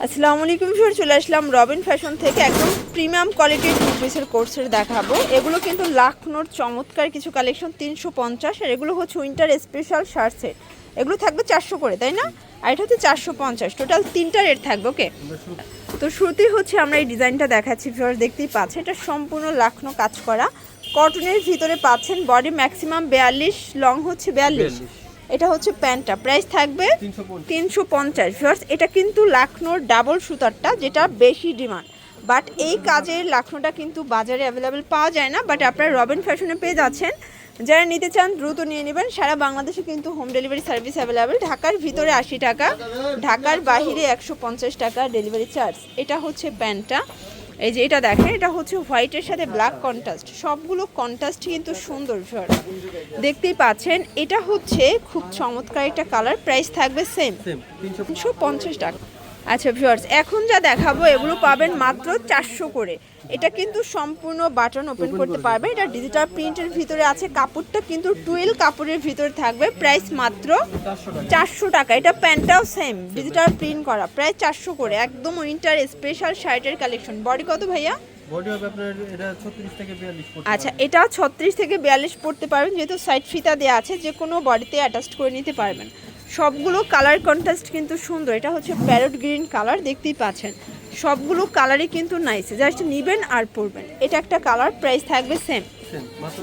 আসসালামু আলাইকুম স্যার, চলে আসলাম রবিন ফ্যাশন থেকে একদম প্রিমিয়াম কোয়ালিটির টু পিসের কোর্সের দেখাবো। এগুলো কিন্তু লাখনোর চমৎকার কিছু কালেকশন 350, আর এগুলো হচ্ছে উইন্টার স্পেশাল শার্ট সেট। এগুলো থাকবে 400 করে, তাই না? আর এটা হচ্ছে 450, টোটাল 3টা রেট থাকবে। ওকে, তো শুরুতেই হচ্ছে আমরা এই ডিজাইনটা দেখাচ্ছি। ভিউয়ার দেখতেই পাচ্ছেন, এটা সম্পূর্ণ লাখনো কাজ করা কটনের ভিতরে পাচ্ছেন। বডি ম্যাক্সিমাম 42, লং হচ্ছে 42। এটা হচ্ছে প্যান্টটা, প্রাইস থাকবে 350। ভিউয়ার্স, এটা কিন্তু লাখনোর ডাবল সুতারটা, যেটা বেশি ডিমান্ড, বাট এই কাজের লাখনোটা কিন্তু বাজারে অ্যাভেলেবেল পাওয়া যায় না, বাট আপনারা রবিন ফ্যাশনে পেয়ে যাচ্ছেন। যারা নিতে চান দ্রুত নিয়ে নেবেন। সারা বাংলাদেশে কিন্তু হোম ডেলিভারি সার্ভিস অ্যাভেলেবেল। ঢাকার ভিতরে 80 টাকা, ঢাকার বাহিরে 150 টাকা ডেলিভারি চার্জ। এটা হচ্ছে প্যান্টটা, এই যে এটা দেখেন, এটা হচ্ছে হোয়াইটের সাথে ব্ল্যাক কন্ট্রাস্ট, সবগুলো কন্ট্রাস্ট কিন্তু সুন্দর দেখতেই পাচ্ছেন। এটা হচ্ছে খুব চমৎকার একটা কালার, প্রাইস থাকবে সেম 350 টাকা। আচ্ছা ভিউয়ার্স, এখন যা দেখাবো এগুলো পাবেন মাত্র 400 করে। এটা কিন্তু সম্পূর্ণ বাটন ওপেন করতে পারবে। এটা ডিজিটাল প্রিন্টের ভিতরে আছে, কাপড়টা কিন্তু টুয়েল কাপড়ের ভিতরে থাকবে, প্রাইস মাত্র 400 টাকা। এটা প্যান্টটাও সেম ডিজিটাল প্রিন্ট করা, প্রায় 400 করে। একদম উইন্টার স্পেশাল শার্টের কালেকশন। বডি কত ভাইয়া? বডি হবে আপনার এটা 36 থেকে 42 পড়তে। আচ্ছা, এটা 36 থেকে 42 পড়তে পারবেন, যেহেতু সাইড ফিতা দেওয়া আছে, যে কোনো বডিতে অ্যাটাচ করে নিতে পারবেন। সবগুলো কালার কন্ট্রাস্ট কিন্তু সুন্দর। এটা হচ্ছে প্যারট গ্রিন কালার, দেখতেই পাচ্ছেন। সবগুলো কালারই কিন্তু নাইস, জাস্ট নেবেন আর পরবেন। এটা একটা কালার, প্রাইস থাকবে সেম মাত্র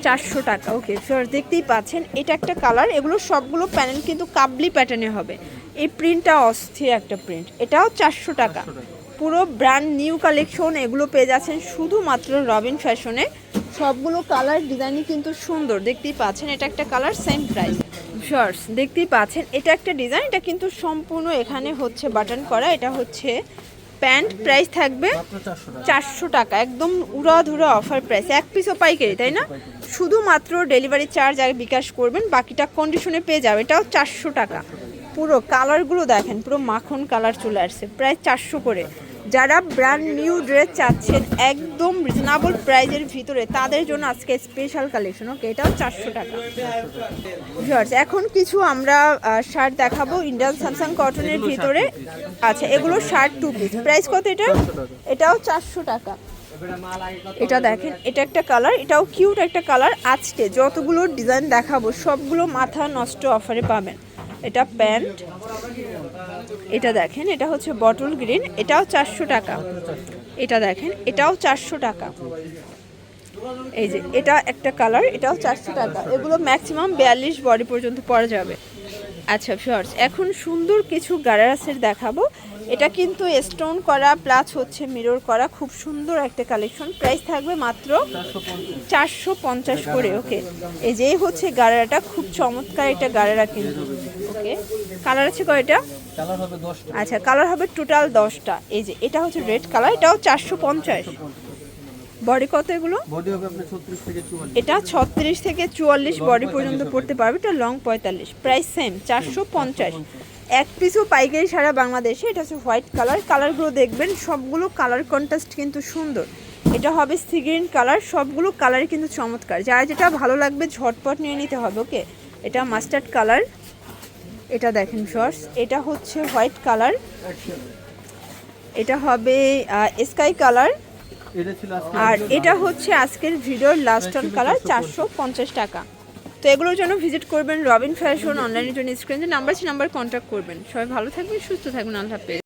400 টাকা। ওকে স্যার, দেখতেই পাচ্ছেন এটা একটা কালার। এগুলো সবগুলো প্যানেল কিন্তু কাবলি প্যাটার্নে হবে। এই প্রিন্টটা অস্থির একটা প্রিন্ট, এটাও 400 টাকা। পুরো ব্র্যান্ড নিউ কালেকশন, এগুলো পেয়ে যাচ্ছেন শুধুমাত্র রবিন ফ্যাশনে। সবগুলো কালার ডিজাইনই কিন্তু সুন্দর, দেখতেই পাচ্ছেন। এটা একটা কালার, সেম প্রাইস। শর্টস দেখতেই পাচ্ছেন, এটা একটা ডিজাইন, এটা কিন্তু সম্পূর্ণ এখানে হচ্ছে বাটন করা। এটা হচ্ছে প্যান্ট, প্রাইস থাকবে 400 টাকা। একদম উড়াধুরা অফার প্রাইস, এক পিসও পাইকারি, তাই না? শুধুমাত্র ডেলিভারি চার্জ আর বিকাশ করবেন, বাকিটা কন্ডিশনে পেয়ে যাবে। এটাও 400 টাকা। পুরো কালারগুলো দেখেন, পুরো মাখন কালার চলে আসছে, প্রায় 400 করে। যারা ব্র্যান্ড নিউ ড্রেস চাচ্ছেন একদম রিজনেবল প্রাইজের ভিতরে, তাদের জন্য আজকে স্পেশাল কালেকশন। ওকে, এটাও 400 টাকা। ভিউয়ার্স, এখন কিছু আমরা শার্ট দেখাবো ইন্ডিয়ান স্যামসাং কটনের ভিতরে। আচ্ছা, এগুলো শার্ট টু পিস, প্রাইস কত এটা? এটাও 400 টাকা। এটা দেখেন, এটা একটা কালার, এটাও কিউট একটা কালার। আজকে যতগুলো ডিজাইন দেখাবো সবগুলো মাথা নষ্ট অফারে পাবেন। এটা প্যান্ট, এটা দেখেন, এটা হচ্ছে বটল গ্রিন, এটাও 400 টাকা। এটা দেখেন, এটাও 400 টাকা। এই যে এটা একটা কালার, এটাও 400 টাকা। এগুলো ম্যাক্সিমাম 42 বডি পর্যন্ত পরা যাবে। আচ্ছা ভিউয়ার্স, এখন সুন্দর কিছু গারারাসের দেখাবো। এটা কিন্তু স্টোন করা প্লাস হচ্ছে মিরর করা, খুব সুন্দর একটা কালেকশন। প্রাইস থাকবে মাত্র 450 করে। ওকে, এই যে হচ্ছে গারারাটা, খুব চমৎকার একটা গারারা কিন্তু। ওকে, কালার আছে কয়টা? কালার হবে 10টা। আচ্ছা, কালার হবে টোটাল 10টা। এই যে এটা হচ্ছে রেড কালার, এটাও 450। বডি কত এগুলো? বডি হবে আপনার 36 থেকে 44। এটা 36 থেকে 44 বডি পর্যন্ত পড়তে পারবে। এটা লং 45, প্রাইস সেম 450। এক পিসও পাইকারি সারা বাংলাদেশে। এটা হচ্ছে হোয়াইট কালার, কালারগুলো দেখবেন সবগুলো কালার কন্ট্রাস্ট কিন্তু সুন্দর। এটা হবে সি গ্রিন কালার, সবগুলো কালারই কিন্তু চমৎকার। যার যেটা ভালো লাগবে ঝটপট নিয়ে নিতে হবে। ওকে, এটা মাস্টার্ড কালার, এটা দেখেন শর্টস, এটা হচ্ছে হোয়াইট কালার, এটা হবে স্কাই কালার, আর এটা হচ্ছে আজকের ভিডিওর লাস্ট অন কালার, 450 টাকা। তো এগুলোর জন্য ভিজিট করবেন রবিন ফ্যাশন। অনলাইনের জন্য স্ক্রিনে নাম্বার আছে, নাম্বার কন্ট্যাক্ট করবেন। সবাই ভালো থাকবেন, সুস্থ থাকবেন, আল্লাহ হাফেজ।